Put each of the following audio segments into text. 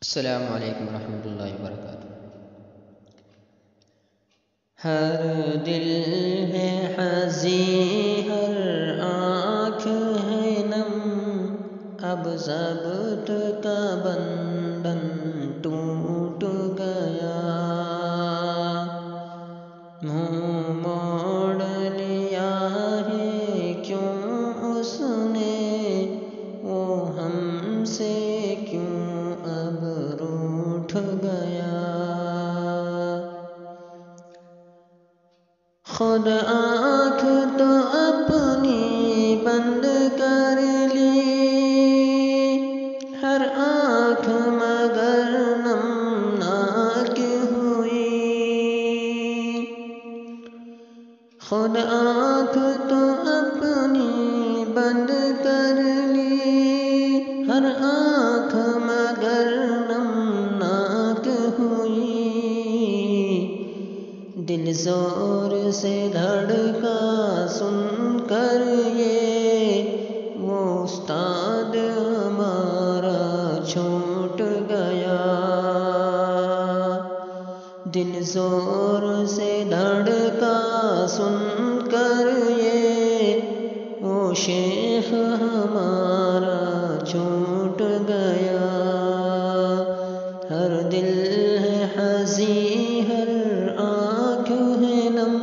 السلام علیکم ورحمۃ اللہ وبرکاتہ۔ ہر دل ہے حزین، ہر آنکھ ہے نم، اب ضبط کا بندھن ٹوٹ گیا، منہ موڑ لیا ہے کیوں اس نے، وہ ہم سے کیوں اب روٹھ گیا، خود آنکھ تو اپنی بند کر لی، ہر آنکھ مگر نمناک ہوئی، خود آنکھ تو اپنی بند کر لی، ہر آنکھ مگر نمناک ہوئی، دل زور سے دھڑکا سن کر یہ، وہ استاد ہمارا چھوٹ گیا، دل زور سے دھڑکا سن کر یہ، وہ شیخ ہمارا چھوٹ گیا، ہر دل ہے حزین، ہر آنکھ ہے نم،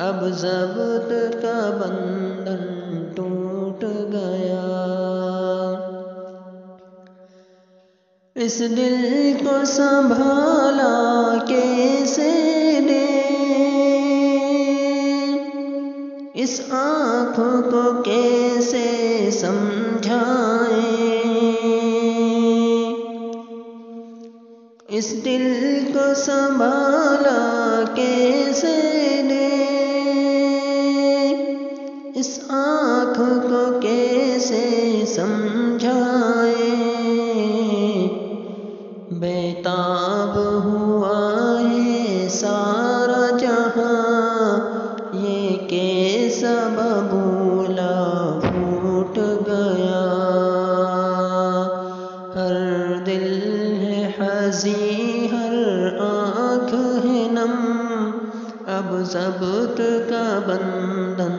اب ضبط کا بندھن ٹوٹ گیا، اس دل کو سنبھالا کیسے دیں، اس آنکھ کو کیسے سمجھائیں، اس دل کو سنبھالا کیسے دیں، اس آنکھ کو کیسے سمجھائیں، بیتاب ہوا ہے سارا جہاں، یہ کیسا ببولا پھوٹ گیا، ہر دل ہے حزین، ہر آنکھ ہے نم، اب ضبط کا بندھن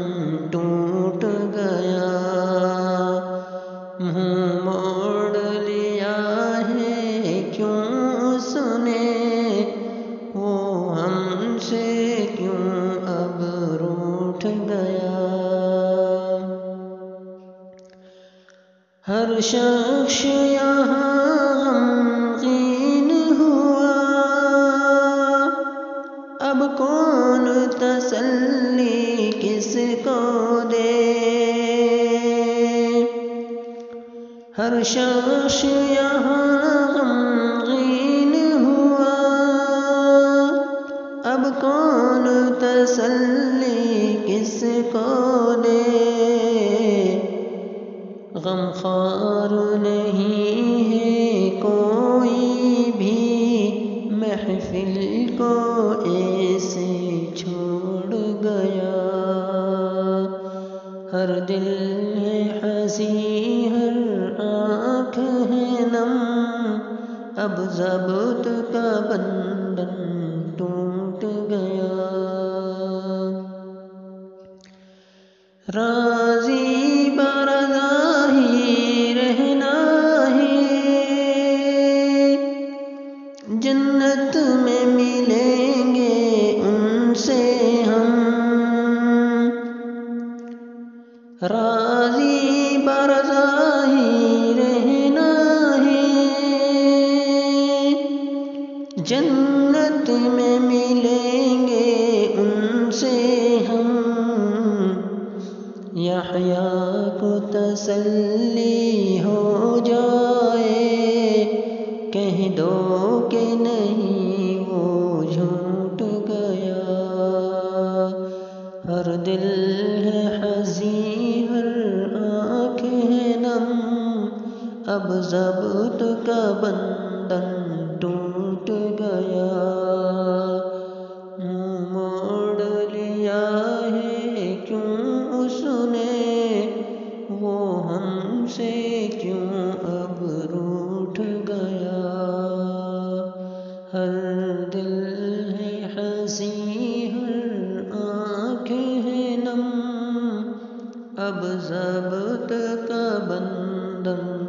ٹوٹ گیا، منہ موڑ لیا ہے کیوں اس نے، وہ ہم سے کیوں اب روٹھ گیا، ہر شخص یہاں غمگین ہوا، اب کون تسلی کس کو دے، ہر شخص یہاں غمگین ہوا، اب کون تسلی کس کو دے، غمخوار نہیں ہے کوئی بھی، محفل کو ایسے چھوڑ گیا، ہر دل ہے حزین، ہر آنکھ ہے نم، اب ضبط کا بندھن ٹوٹ گیا، راضی برضا ہی رہنا ہے، جنت میں ملیں گے ان سے ہم، راضی برضا ہی رہنا ہے، جنت میں ملیں گے ان سے ہم، یحییٰ کو تسلی ہو جائے، کہہ دو کہ نہیں وہ جھوٹ گیا، ہر دل ہے حزین، ہر آنکھ ہے نم، اب ضبط کا بندھن ٹوٹ گیا، منہ موڑ لیا ہے کیوں اس نے، وہ ہم سے کیوں اب روٹھ گیا۔ اب ضبط کا بندم